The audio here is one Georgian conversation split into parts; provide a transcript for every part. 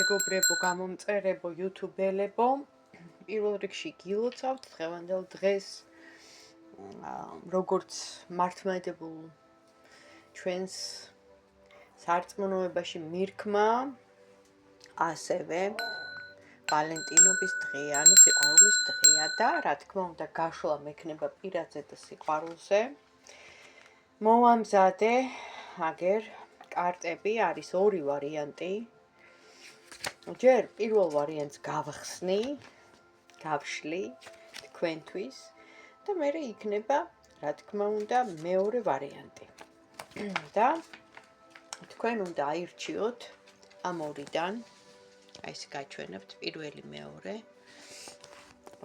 მეგობრებო, გამომწერებო, YouTube-ელებო, პირველ რიგში გილოცავთ დღევანდელ დღეს, როგორც მართლმადიდებლ ჩვენს სარწმუნოებაში მირქმა, ასევე ვალენტინობის დღეა, ანუ სიყვარულის დღეა და რა თქმა უნდა გაშლა მექნება პირადზე და სიყვარულზე. მოვამზადე აგერ კარტები, არის ორი ვარიანტი. ჯერ პირველ ვარიანტს გავხსნი, გავშლი თქვენთვის და მერე იქნება, რა თქმა უნდა, მეორე ვარიანტი. და თქვენ უნდა აირჩიოთ ამ ორიდან, აი ეს გაჩვენებთ პირველი მეორე,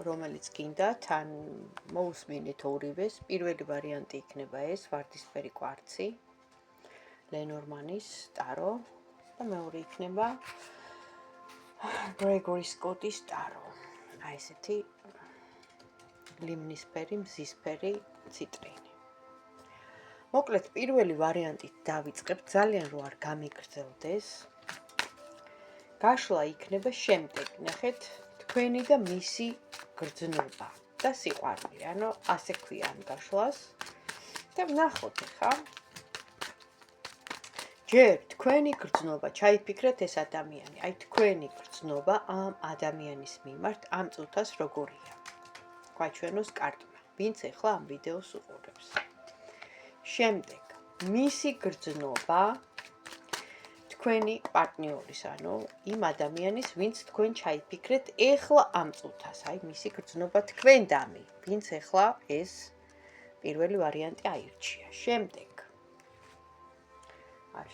რომელიც გინდათ, ან მოусმინეთ ორივეს. პირველი ვარიანტი იქნება ეს ვარდისფერი კვარცი, ლენორმანის ტარო და მეორე იქნება გრეგორი სკოტის ტარო. აი ესეთი ლიმნისფერი, მზისფერი ციტრინი. მოკლედ პირველი ვარიანტით დავიწყებ, ძალიან რო არ გამიგრძელდეს. გაშლა იქნება შემდეგ, ნახეთ, თქვენი და მისი გრძნობა და სიყვარული, ანუ ასე ქვია ამ გაშლას. და ვნახოთ ახლა. ჯერ თქვენი გრძნობა, ჩაიფიქრეთ ეს ადამიანი, აი თქვენი გრძნობა ამ ადამიანის მიმართ ამ წუთას როგორია. გვაჩვენოს კარტმა, ვინც ახლა ამ ვიდეოს უყურებს. შემდეგ, მისი გრძნობა თქვენი პარტნიორის, ანუ იმ ადამიანის, ვინც თქვენ ჩაიფიქრეთ ახლა ამ წუთას, აი მისი გრძნობა თქვენდამი, ვინც ახლა ეს პირველი ვარიანტი აირჩია. შემდეგ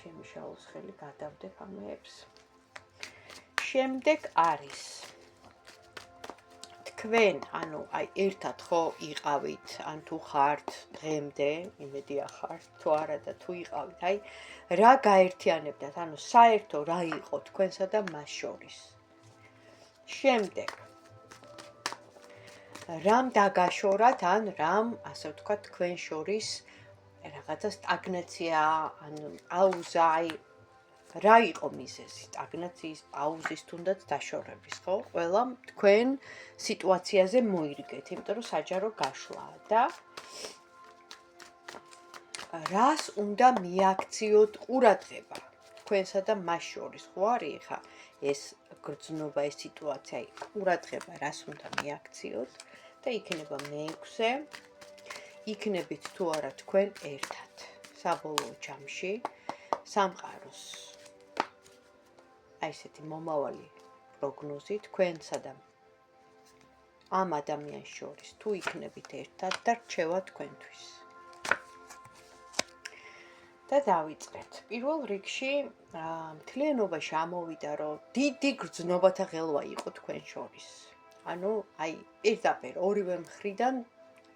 შემიშალოს ხელი, გადავდებ ამებს. შემდეგ არის თქვენ, ანუ აი ერთად ხო იყავით, ან თუ ხართ დღემდე, იმედია ხართ, თუ არა და თუ იყავით, აი რა გაერთიანებდათ, ანუ საერთო რა იყო თქვენსა და მას შორის. შემდეგ რამ დაგაშორათ, ან რამ, ასე ვთქვათ, თქვენ შორის რაღაცა სტაგნაცია, ან პაუზა, აი რა იყო მიზეზი სტაგნაციის, პაუზის, თუნდაც დაშორების, ხო? ყველა თქვენ სიტუაციაზე მოირგეთ, იმიტომ რომ საჯარო გაშლაა და რას უნდა მიაქციოთ ყურადღება თქვენსა და მას შორის, ხო არის ხა ეს გრძნობა, ეს სიტუაცია, ყურადღება რას უნდა მიაქციოთ და იქნება მე-6, იქნებით თუ არა თქვენ ერთად, საბოლოო ჯამში, სამყაროს. აი ესეთი მომავალი პროგნოზი თქვენსა და ამ ადამიანის შორის, თუ იქნებით ერთად და რჩევა თქვენთვის. და დავიწყეთ. პირველ რიგში მთლიანობაში ამოვიდა, რომ დიდი გრძნობათა ღელვა იყო თქვენ შორის. ანუ აი პირდაპირ ორივე მხრიდან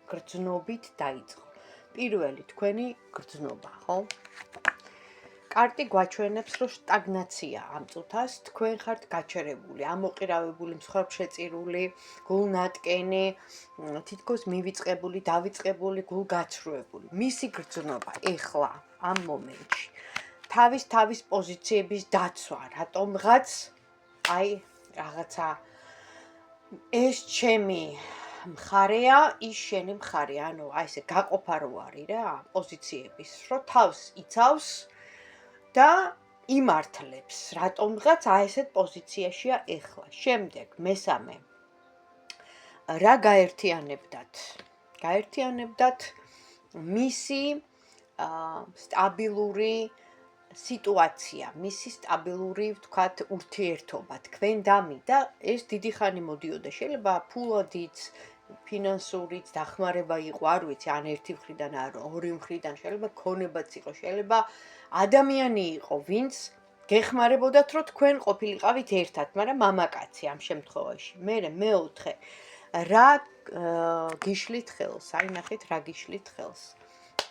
გრძნობით დაიწყო. პირველი თქვენი გრძნობა, ხო? კარტი გვაჩვენებს, რომ სტაგნაცია ამ წუთას, თქვენ ხართ გაჩერებული, ამოყირავებული, მსხვერპლშეწირული, გულნატკენი, თითქოს მივიწყებული, დავიწყებული, გულგაცრუებული. მისი გრძნობა ეხლა ამ მომენტში. თავის პოზიციების დაცვა, რატომღაც აი რაღაცა ეს ჩემი მხარეა, ის შენი მხარეა, ანუ აი ესე გაყოფა რო არის რა, პოზიციების, რომ თავს იცავს და იმართლებს, რატომღაც აი ესეთ პოზიციაშია ეხლა. შემდეგ, მესამე. რა გაერთიანებდათ? გაერთიანებდათ მისი სტაბილური სიტუაცია, მისი სტაბილური, ვთქვათ, ურთიერთობა თქვენდამი და ეს დიდი ხანი მოდიოდა. შეიძლება ფულადიც, ფინანსურიც დახმარება იყო, არ ვიცი, ან ერთი მხრიდან, ან ორი მხრიდან, შეიძლება ქონებაც იყო, შეიძლება ადამიანი იყო, ვინც გეხმარებოდათ, რომ თქვენ ყოფილიყავით ერთად, მაგრამ მამაკაცი ამ შემთხვევაში. მერე მე-4, რა გიშლით ხელს, აი ნახეთ რა გიშლით ხელს.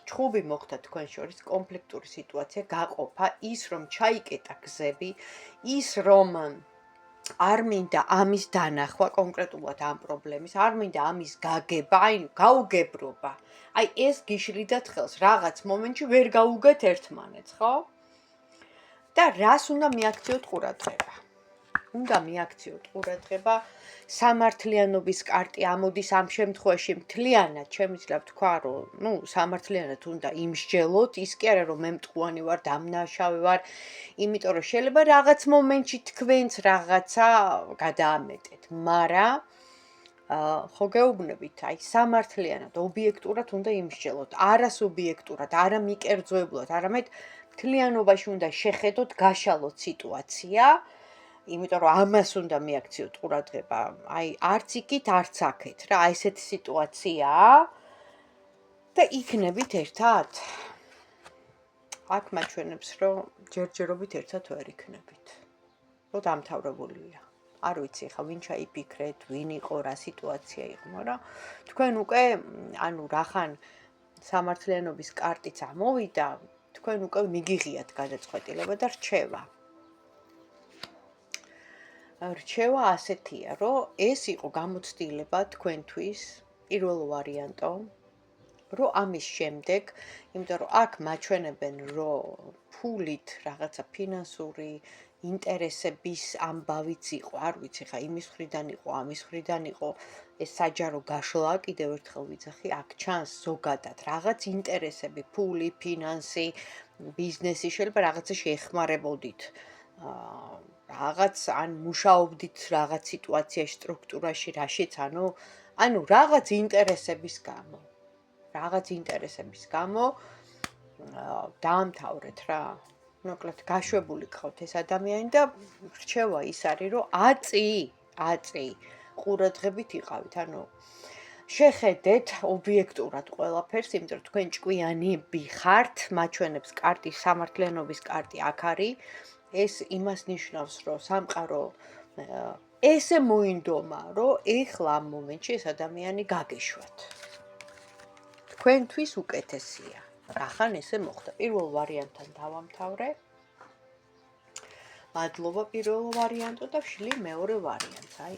ჩხუბი მოხდა თქვენ შორის, კონფლიქტური სიტუაცია, გაყოფა, ის რომ ჩაიკეტა გზები, ის რომ არ მინდა ამის დანახვა, კონკრეტულად ამ პრობლემის, არ მინდა ამის გაგება, აი გაუგებრობა. აი ეს გიშლიდათ ხელს, რაღაც მომენტში ვერ გაუგეთ ერთმანეთს, ხო? და რას უნდა მიაქციოთ ყურადღება? უნდა მიაქციოთ ყურადღება სამართლიანობის კარტი ამოდის ამ შემთხვევაში მთლიანად შემიძლია ვთქვა რომ სამართლიანად უნდა იმსჯელოთ ის კი არა რომ მე მტყუანი ვარ დამნაშავე ვარ იმიტომ რომ შეიძლება რაღაც მომენტში თქვენც რაღაცა გადაამეტეთ მაგრამ ხო გეუბნებით აი სამართლიანად ობიექტურად უნდა იმსჯელოთ არასუბიექტურად არა მიკერძოებლად არამედ მთლიანობაში უნდა შეხედოთ გაშალოთ სიტუაცია იმიტომ რომ ამას უნდა მიაქციოთ ყურადღება აი არც იქით არც აქეთ რა აი ესეთი სიტუაციაა და იქნებით ერთად აქ მაჩვენებს რომ ჯერჯერობით ერთად ვერ იქნებით რომ დამთავრებულია არ ვიცი ხა ვინ ჩაიფიქრეთ ვინ იყო რა სიტუაცია იყო მაგრამ თქვენ უკვე ანუ რახან სამართლიანობის კარტიც ამოვიდა თქვენ უკვე მიგიღიათ გადაწყვეტილება და რჩევა ასეთია რომ ეს იყო გამოცდილება თქვენთვის პირველ ვარიანტო რომ ამის შემდეგ იმიტომ რომ აქ მაჩვენებენ რომ ფულით რაღაცა ფინანსური ინტერესების ამბავიც იყო არ ვიცი ხა იმის მხრიდან იყო ამის მხრიდან იყო ეს საჯარო გაშლა კიდევ ერთხელ ვიძახი აქ ჩანს ზოგადად რაღაც ინტერესები ფული ფინანსი ბიზნესი შეიძლება რაღაცაში ეხმარებოდით რაღაც ან მუშაობდით რაღაც სიტუაციაში სტრუქტურაში რაშიც ანუ რაღაც ინტერესების გამო დაამთავრეთ რა მოკლედ გაშვებული გყავთ ეს ადამიანი და რჩევა ის არის რომ აწი ყურადღებით იყავით ანუ შეხედეთ ობიექტურად ყველაფერს იმიტომ რომ თქვენ ჭკვიანები ხართ მაჩვენებს კარტი სამართლიანობის კარტი აქ არის ეს იმას ნიშნავს რომ სამყარო ესე მოინდომა რომ ეხლა ამ მომენტში ეს ადამიანი გაგეშვათ თქვენთვის უკეთესია რახან ესე მოხდა პირველ ვარიანტთან დავამთავრე მადლობა პირველ ვარიანტო და ვშლი მეორე ვარიანტს აი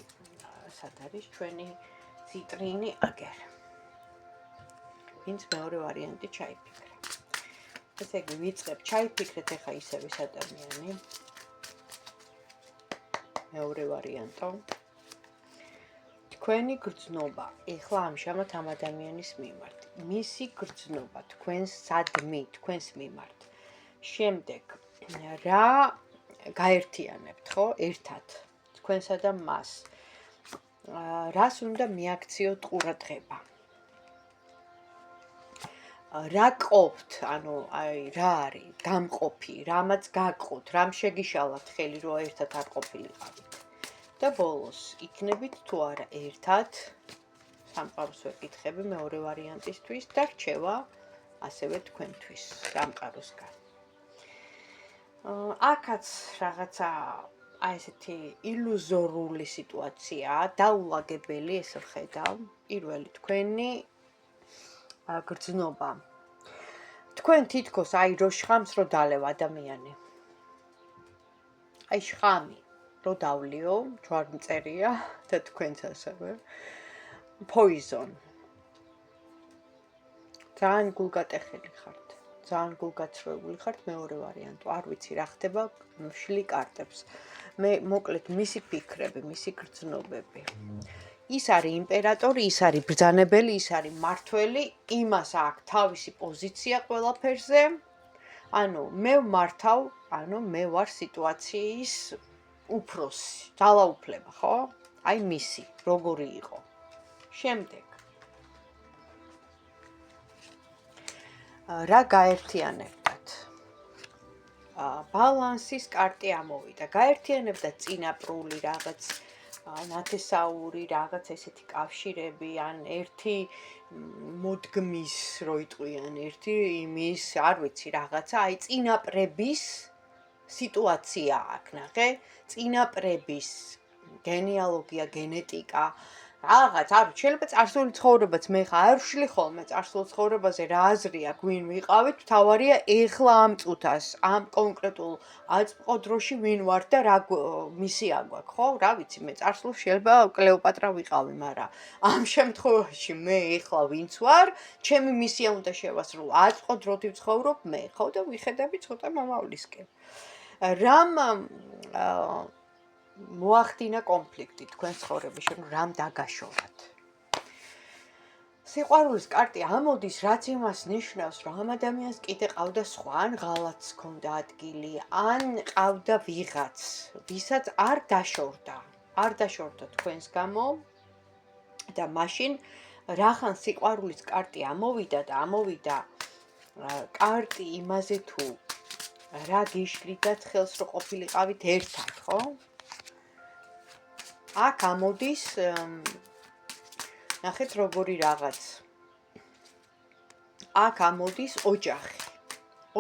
სად არის ჩვენი ციტრინი აგერ ვინც მეორე ვარიანტი ჩაიფიქრა ესე იგი ვიწყებ ჩაიფიქრეთ ახლა ისევ ეს ადამიანი მეორე ვარიანტო თქვენი გრძნობა ეხლა ამჟამად ამ ადამიანის მიმართ მისი გრძნობა თქვენს მიმართ შემდეგ რა გაერთიანებთ ხო ერთად თქვენსა და მას რას უნდა მიაქციოთ ყურადღება რა ყოფთ ანუ აი რა არის გამყოფი რამაც გაგყოთ რამ შეგიშალათ ხელი რომ ერთად არ ყოფილიყავით და ბოლოს იქნებით თუ არა ერთად სამყაროს ვეკითხები მეორე ვარიანტისთვის და რჩევა ასევე თქვენთვის სამყაროსგან აქაც რაღაცა აი ესეთი ილუზორული სიტუაციაა დაულაგებელი ეს ვხედავ პირველი თქვენი გრძნობა თქვენ თითქოს აი რო შხამს რო დალევ ადამიანი აი შხამი რო დავლიო ჯვარმწერია და თქვენც ასევე poison ძალიან გულგატეხილი ხართ ძალიან გულგაცრუებული ხართ მეორე ვარიანტო არ ვიცი რა ხდება შლი კარტებს მე მოკლედ მისი ფიქრები მისი გრძნობები ის არის იმპერატორი ის არის ბრძანებელი ის არის მართველი იმას აქვს თავისი პოზიცია ყველაფერზე ანუ მე ვმართავ ანუ მე ვარ სიტუაციის უფროსი ძალაუფლება ხო აი მისი როგორი იყო შემდეგ რა გაერთიანებდათ ბალანსის კარტი ამოვიდა გაერთიანებდათ წინაპრული რაღაც ნათესაური რაღაც ესეთი კავშირები ან ერთი მოდგმის რო იტყვიან ერთი იმის არ ვიცი რაღაცა აი წინაპრების სიტუაცია აქ ნახე წინაპრების გენეალოგია გენეტიკა რაღაც არ შეიძლება წარსული ცხოვრებაც მე ხა არ ვშლი ხოლმე წარსულ ცხოვრებაზე რა აზრი აქვს ვინ ვიყავით თავარია ეხლა ამ წუთას ამ კონკრეტულ აწმყო დროში ვინ ვარ და რა მისია გვაქვს ხო რა ვიცი მე წარსულ შეიძლება კლეოპატრა ვიყავი მაგრამ ამ შემთხვევაში მე ეხლა ვინც ვარ ჩემი მისია უნდა შევასრულო აწმყო დროთი ვცხოვრობ მე ხო და ვიხედები ცოტა მომავლისკენ რამ მოახდინა კონფლიქტი თქვენ ცხოვრებაში, რომ რამ დაგაშორათ. სიყვარულის კარტი ამოდის, რაც იმას ნიშნავს, რომ ამ ადამიანს კიდე ყავდა სხვა, ან ღალატს ჰქონდა ადგილი, ან ყავდა ვიღაც, ვისაც არ დაშორდა თქვენს გამო და მაშინ რახან სიყვარულის კარტი ამოვიდა და ამოვიდა კარტი იმაზე თუ რა გიშლიდათ ხელს რო ყოფილიყავით ერთად, ხო? აქ ამოდის ნახეთ როგორი რაღაც. აქ ამოდის ოჯახი.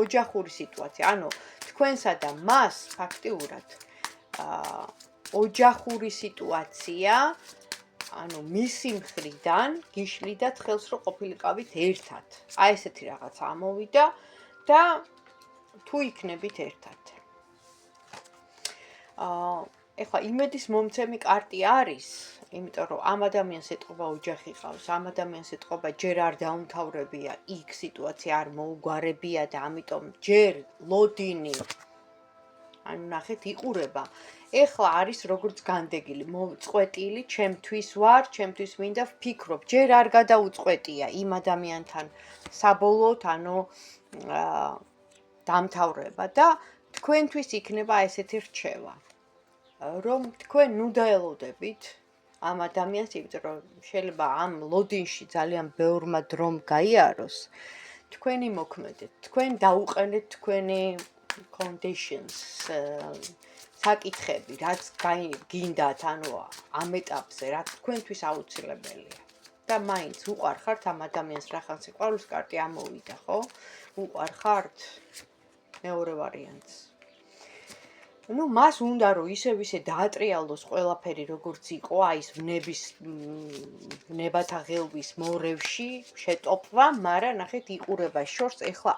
ოჯახური სიტუაცია. ანუ თქვენსა და მას ფაქტიურად ოჯახური სიტუაცია, ანუ მისი მხრიდან გიშლიდათ ხელს რო ყოფილიყავით ერთად. აი ესეთი რაღაც ამოვიდა და თუ იქნებით ერთად. ეხლა იმედის მომცემი კარტი არის, იმიტომ რომ ამ ადამიანს ეტყობა ოჯახი ყავს, ამ ადამიანს ეტყობა ჯერ არ დაუმთავრებია, იქ სიტუაცია არ მოუგვარებია და ამიტომ ჯერ ლოდინი, ანუ ნახეთ იყურება. ეხლა არის როგორც განდეგილი, მოწყვეტილი, ჩემთვის ვარ, ჩემთვის მინდა ვფიქრობ, ჯერ არ გადაუწყვეტია იმ ადამიანთან საბოლოოდ, ანუ დამთავრება და თქვენთვის იქნება ესეთი რჩევა. რომ თქვენ ნუ დაელოდებით ამ ადამიანს, იმიტომ რომ შეიძლება ამ ლოდინში ძალიან ბევრმა დრომ გაიაროს, თქვენი მოქმედეთ, თქვენ დაუყენეთ თქვენი conditions, საკითხები, რაც გინდათ, ანუ ამ ეტაპზე, რაც თქვენთვის აუცილებელია. და მაინც უყარხართ ამ ადამიანს, რახან სიყვარულის კარტი ამოვიდა, ხო? უყარხართ მეორე ვარიანტს. Ну, მას უნდა რომ ისე დაატრიალოს ყველაფერი როგორც იყო, აი ეს ვნებათა ღელვის მორევში შეტოპვა, მაგრამ ნახეთ იყურება შორს, ეხლა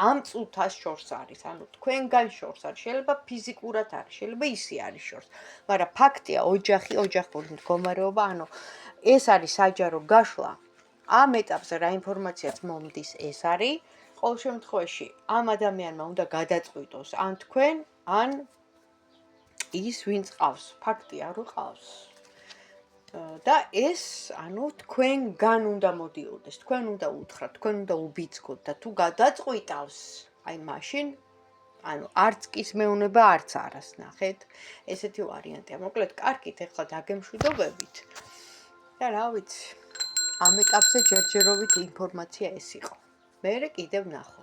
ამ წუთას შორს არის, ანუ თქვენგან შორს არის, შეიძლება ფიზიკურად არის, შეიძლება ისე არის შორს, მაგრამ ფაქტია ოჯახური მდგომარეობა, ანუ ეს არის საჯარო გაშლა, ამ ეტაპზე რა ინფორმაციაც მომდის ეს არის, ყოველ შემთხვევაში ამ ადამიანმა უნდა გადაწყვიტოს ან თქვენ, ან ის ვინც ყავს, ფაქტია რომ ყავს. და ეს, ანუ თქვენგან უნდა მოდიოდეს, თქვენ უნდა უთხრათ, თქვენ უნდა უბიძგოთ და თუ გადაწყვიტავს, აი მაშინ, ანუ არც კის მეუნება, არც არას, ნახეთ, ესეთი ვარიანტია. მოკლედ, კარგით, ეხლა დაგემშვიდობებით და რა ვიცი, ამ ეტაპზე ჯერჯერობით ინფორმაცია ეს იყო. მერე კიდევ ვნახოთ.